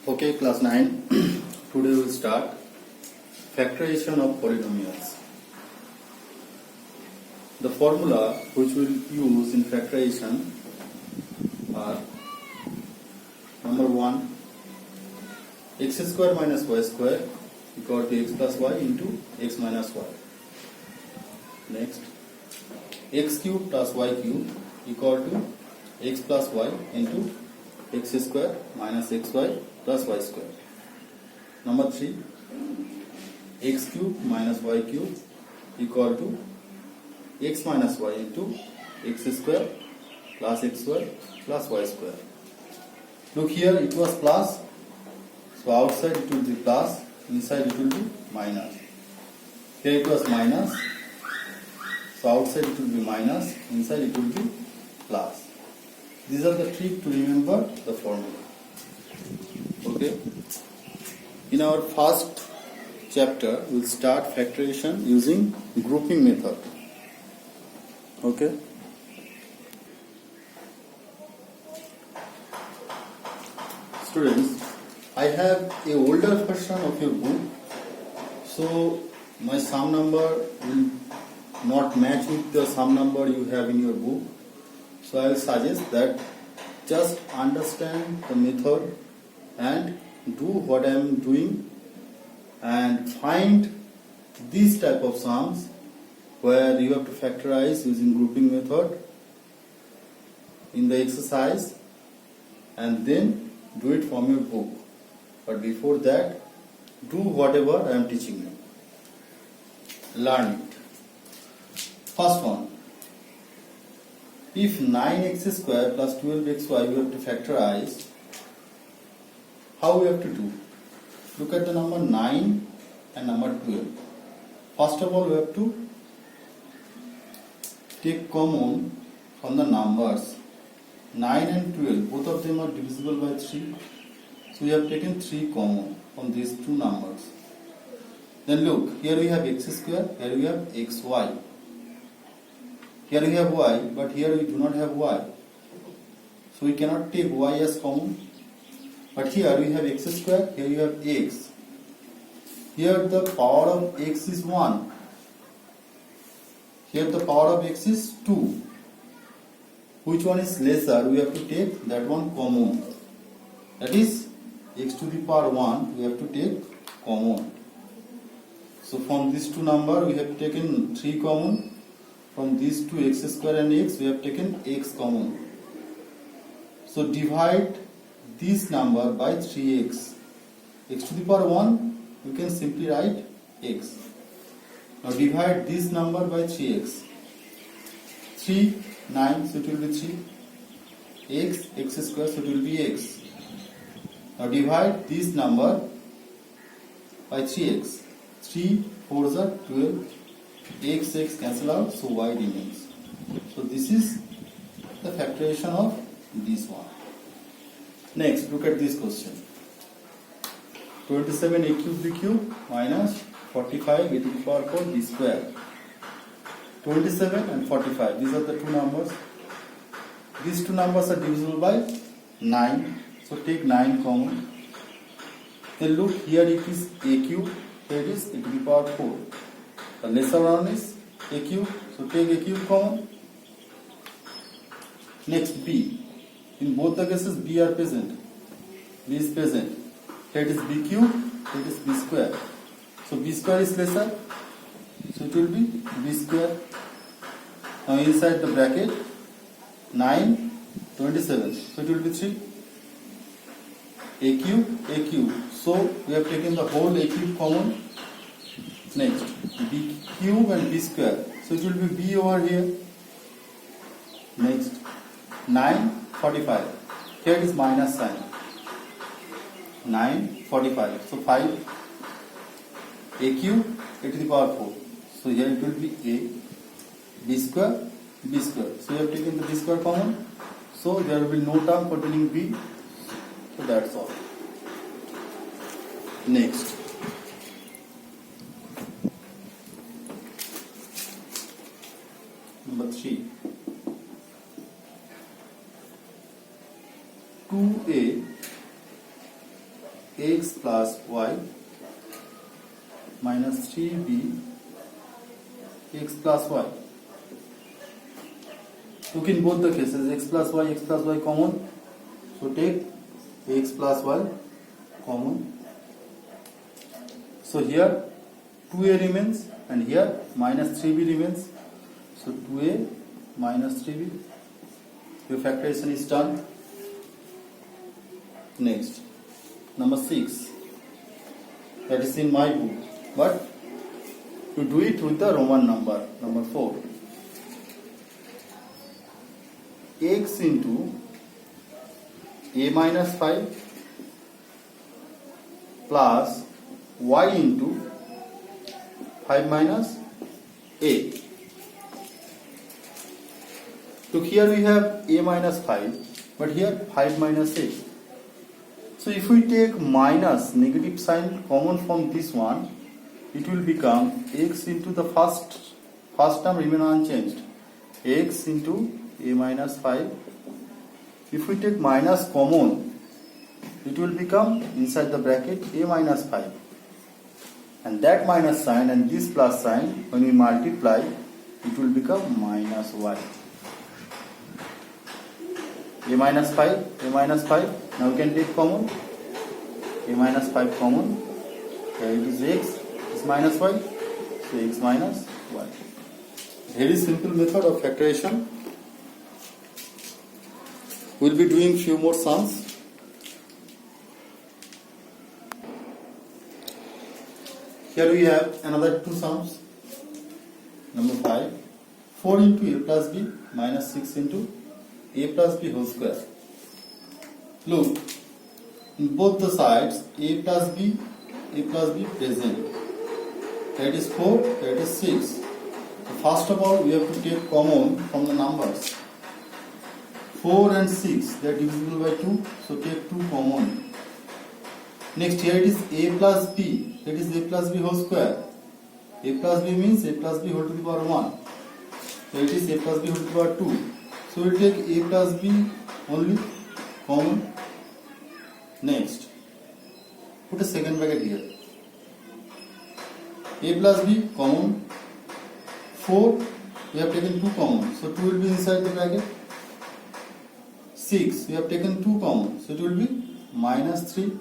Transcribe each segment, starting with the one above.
Okay, class 9. Today we will start factorization of polynomials. The formula which we will use in factorization are: number 1, x square minus y square equal to x plus y into x minus y. Next, x cube plus y cube equal to x plus y into x square minus xy plus y square. Number 3, x cube minus y cube equal to x minus y into x square plus xy plus y square. Look here, it was plus, so outside it will be plus, inside it will be minus. Here it was minus, so outside it will be minus, inside it will be plus. These are the tricks to remember the formula. Okay. In our first chapter, we will start factorization using grouping method. Okay. Students, I have a older version of your book, so my sum number will not match with the sum number you have in your book. So I will suggest that just understand the method and do what I am doing and find these type of sums where you have to factorize using grouping method in the exercise and then do it from your book. But before that, do whatever I am teaching you. Learn it. First one. If 9x square plus 12xy we have to factorize, how we have to do? Look at the number 9 and number 12. First of all, we have to take common from the numbers. 9 and 12, both of them are divisible by 3. So we have taken 3 common from these two numbers. Then look, here we have x square, here we have xy. Here we have y, but here we do not have y. So we cannot take y as common. But here we have x square, here you have x. Here the power of x is 1. Here the power of x is 2. Which one is lesser? We have to take that one common. That is x to the power 1, we have to take common. So from these two numbers we have taken 3 common. From these two x square and x, we have taken x common. So divide this number by 3x. X to the power 1, you can simply write x. Now divide this number by 3x. 3, 9, so it will be 3. X square, so it will be x. Now divide this number by 3x. 3, 4s are 12. X cancel out, so y remains. So this is the factorization of this one. Next, look at this question. 27 a cube b cube minus 45 a to the power 4 b square. 27 and 45, these are the two numbers. These two numbers are divisible by 9. So take 9 common. Then look, here it is a cube, here it is a to the power 4. The lesser one is a cube, so take a cube common. Next, b. In both the cases, b are present. B is present. Here it is b cube, here it is b square. So b square is lesser, so it will be b square. Now inside the bracket, 9, 27, so it will be 3. A cube, so we have taken the whole a cube common. Next, b cube and b square, so it will be b over here. Next, 9, 45, here it is minus sign. 9, 45, so 5, a cube, a to the power 4, so here it will be a, b square, so we have taken the b square common, so there will be no term containing b, so that's all. Next, number 3. 2a x plus y minus 3b x plus y. Look in both the cases, x plus y common. So take x plus y common. So here 2a remains and here minus 3b remains. So 2a minus 3b. Your factorization is done. Next, number 6. That is in my book. But you do it with the Roman number. Number 4. X into a minus 5 plus y into 5 minus a. Look, here we have a minus 5, but here 5 minus a. So if we take minus negative sign common from this one, it will become x into the first term remain unchanged, x into a minus 5. If we take minus common, it will become inside the bracket a minus 5. And that minus sign and this plus sign, when we multiply, it will become minus y. A minus 5. Now we can take common. A minus 5 common. Here it is x, is minus y. So x minus y. Very simple method of factorization. We'll be doing few more sums. Here we have another two sums. Number 5. 4 into a plus b minus 6 into a plus b whole square. Look, in both the sides a plus b present. That is 4, that is 6. So first of all we have to take common from the numbers. 4 and 6, they are divisible by 2, so take 2 common. Next, here it is a plus b, that is a plus b whole square. A plus b means a plus b whole to the power 1. Here it is a plus b whole to the power 2. So we take a plus b only common. Next, put a second bracket here. A plus b common. 4, we have taken 2 common, so 2 will be inside the bracket. 6, we have taken 2 common, so it will be minus 3.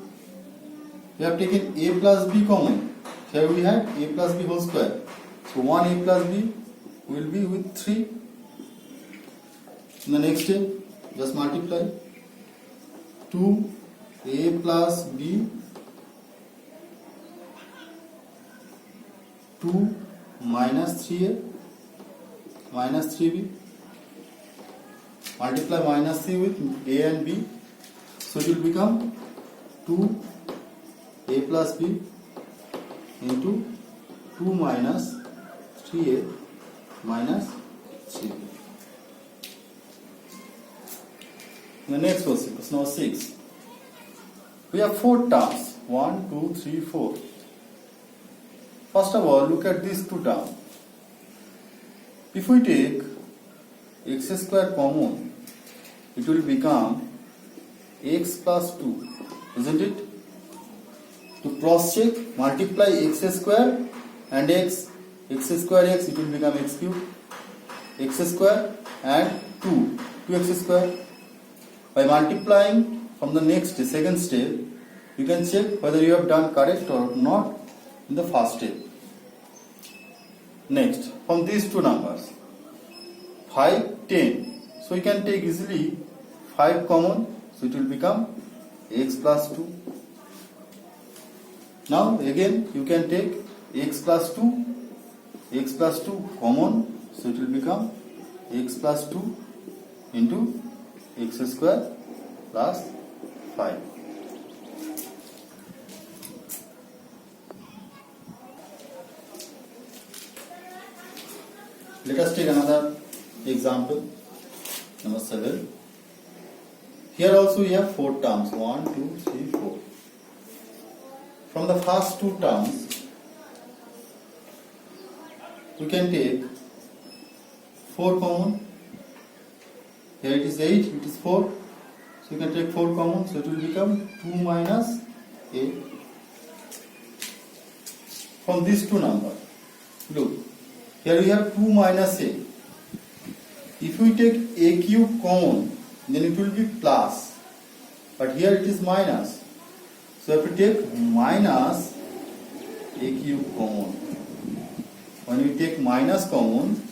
We have taken a plus b common. Here we had a plus b whole square. So 1 a plus b will be with 3. In the next step, just multiply. 2 a plus b 2 minus 3a minus 3b. Multiply minus c with a and b. So it will become 2 a plus b into 2 minus 3a minus 3b. The next question, question number 6. We have 4 terms. 1, 2, 3, 4. First of all, look at these 2 terms. If we take x square common, it will become x plus 2, isn't it? To cross check, multiply x square and x square x, it will become x cube. X square and 2x square. By multiplying from the next second step, you can check whether you have done correct or not in the first step. Next, from these 2 numbers, 5, 10. So you can take easily 5 common, so it will become x plus 2. Now again you can take x plus 2 common, so it will become x plus 2 into x square plus 5. Let us take another example, number 7. Here also we have 4 terms, 1, 2, 3, 4. From the first 2 terms, we can take 4 common. Here it is 8, it is 4. So you can take 4 common, so it will become 2 minus a. From these two numbers, look, here we have 2 minus a. If we take a cube common, then it will be plus, but here it is minus. So if we take minus a cube common, when we take minus common,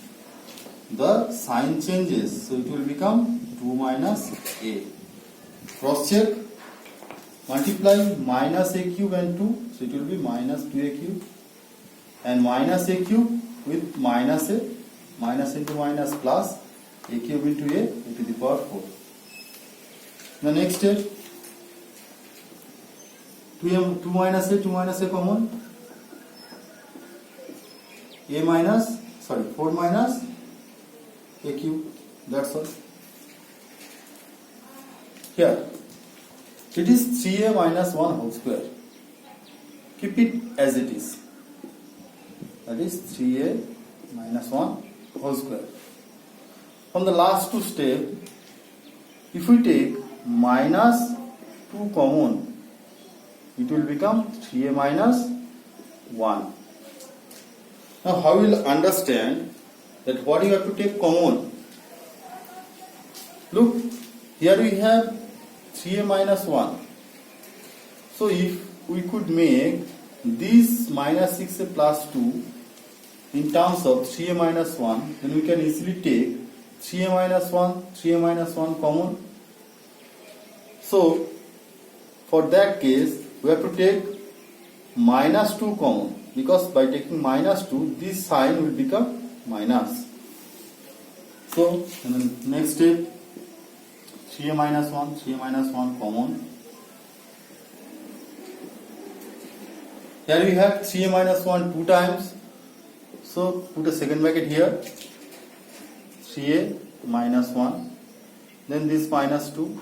the sign changes, so it will become 2 minus a. Cross check, multiply minus a cube and 2, so it will be minus 2a cube, and minus a cube with minus a, minus into minus plus, a cube into a to the power 4. The next step, 2 minus a common, a minus, 4 minus a cube, that's all. Here, it is 3a minus 1 whole square. Keep it as it is. That is 3a minus 1 whole square. From the last two steps, if we take minus 2 common, it will become 3a minus 1. Now how we will understand that what you have to take common? Look, here we have 3a minus 1. So if we could make this minus 6a plus 2 in terms of 3a minus 1, then we can easily take 3a minus 1, 3a minus 1 common. So for that case, we have to take minus 2 common, because by taking minus 2, this sign will become minus. So in the next step, 3a minus 1 common. Here we have 3a minus 1 2 times. So put a second bracket here, 3a minus 1, then this minus 2.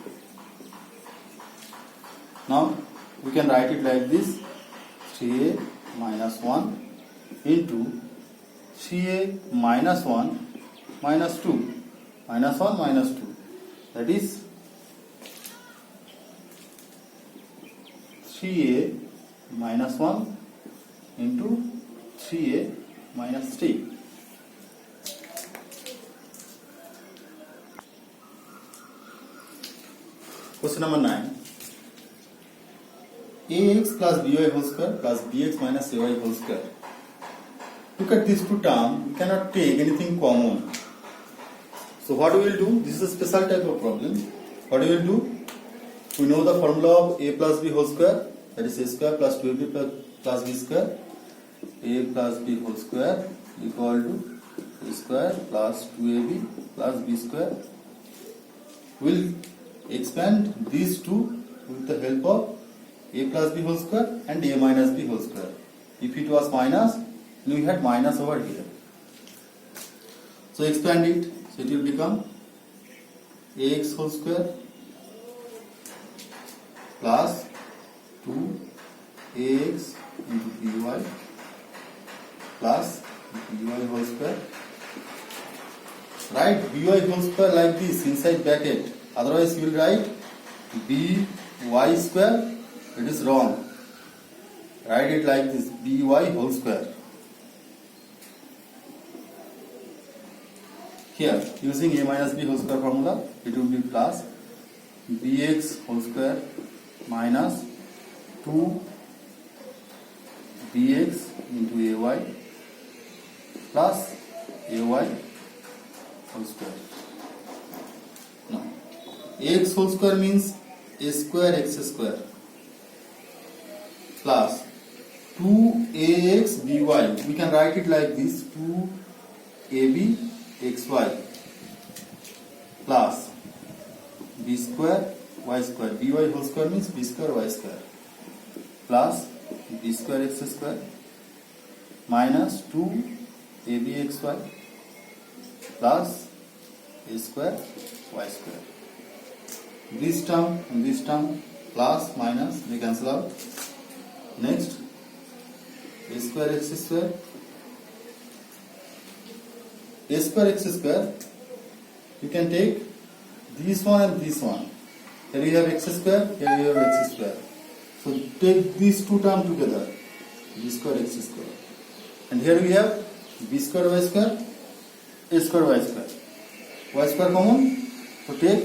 Now we can write it like this, 3a minus 1 into 3a minus 1 minus 2, minus 1 minus 2, that is 3a minus 1 into 3a minus 3. Question number 9. ax plus by whole square plus bx minus ay whole square. Look at these two terms, we cannot take anything common. So what we will do, this is a special type of problem. What we will do, we know the formula of a plus b whole square, that is a square plus 2ab plus b square. A plus b whole square equal to a square plus 2ab plus b square. We will expand these two with the help of a plus b whole square and a minus b whole square. If it was minus, then we had minus over here. So expand it, so it will become ax whole square plus 2ax into by plus by whole square. Write by whole square like this inside bracket, otherwise you will write by square. It is wrong. Write it like this, by whole square. Here, using a minus b whole square formula, it will be plus bx whole square minus 2 bx into ay plus ay whole square. Now, ax whole square means a square x square plus 2ax by. We can write it like this, 2ab xy plus b square y square. By whole square means b square y square plus b square x square minus 2abxy plus a square y square. This term and this term plus minus they cancel out. Next, a square x square. A square x square, you can take this one and this one. Here you have x square, here you have x square. So take these two terms together, b square x square. And here we have b square y square, a square y square. Y square common, so take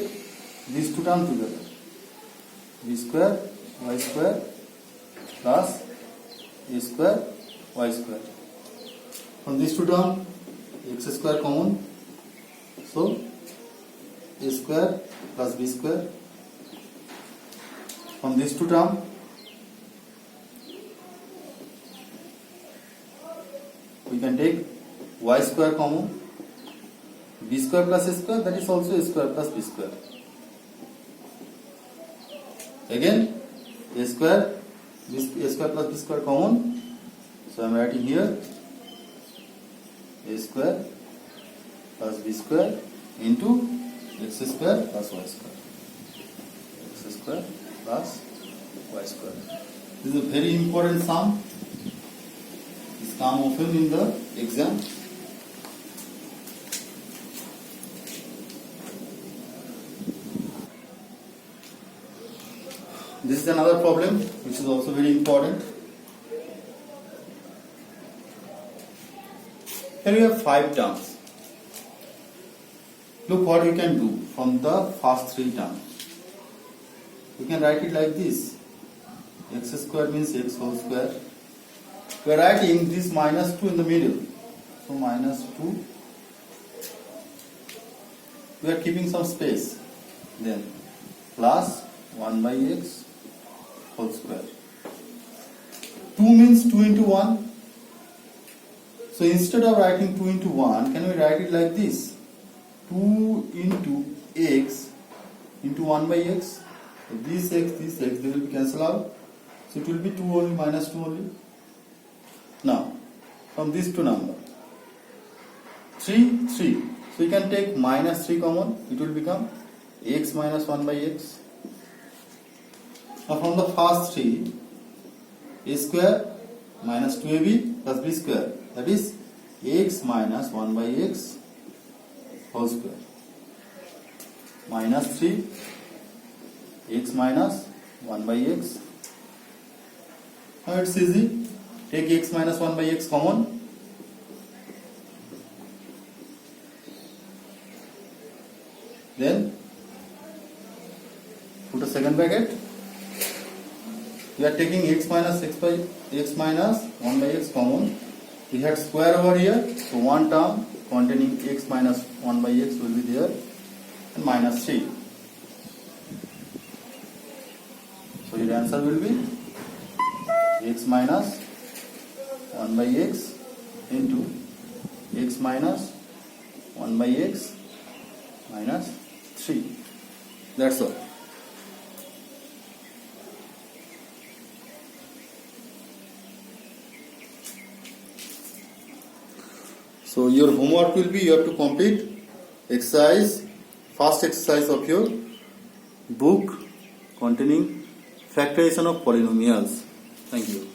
these two terms together. B square y square plus a square y square. From these two terms, x square common, so a square plus b square. From these two terms, we can take y square common, b square plus a square, that is also a square plus b square. Again, a square plus b square common, so I am writing here a square plus b square into x square plus y square. X square plus y square. This is a very important sum. This comes often in the exam. This is another problem which is also very important. Here we have 5 terms. Look what you can do from the first 3 terms. You can write it like this. X square means x whole square. We are writing this minus 2 in the middle. So minus 2. We are keeping some space. Then plus 1 by x whole square. 2 means 2 into 1. So instead of writing 2 into 1, can we write it like this? 2 into x into 1 by x. So this x, they will be cancelled out. So it will be 2 only, minus 2 only. Now, from these two numbers, 3. So you can take minus 3 common. It will become x minus 1 by x. Now from the first 3, a square minus 2ab plus b square, that is x minus 1 by x whole square, minus 3 x minus 1 by x. Now it's easy, take x minus 1 by x common, then put a second bracket. We are taking x minus 1 by x common. We had square over here, so one term containing x minus 1 by x will be there, and minus 3. So your answer will be x minus 1 by x into x minus 1 by x minus 3. That's all. So your homework will be, you have to complete first exercise of your book containing factorization of polynomials. Thank you.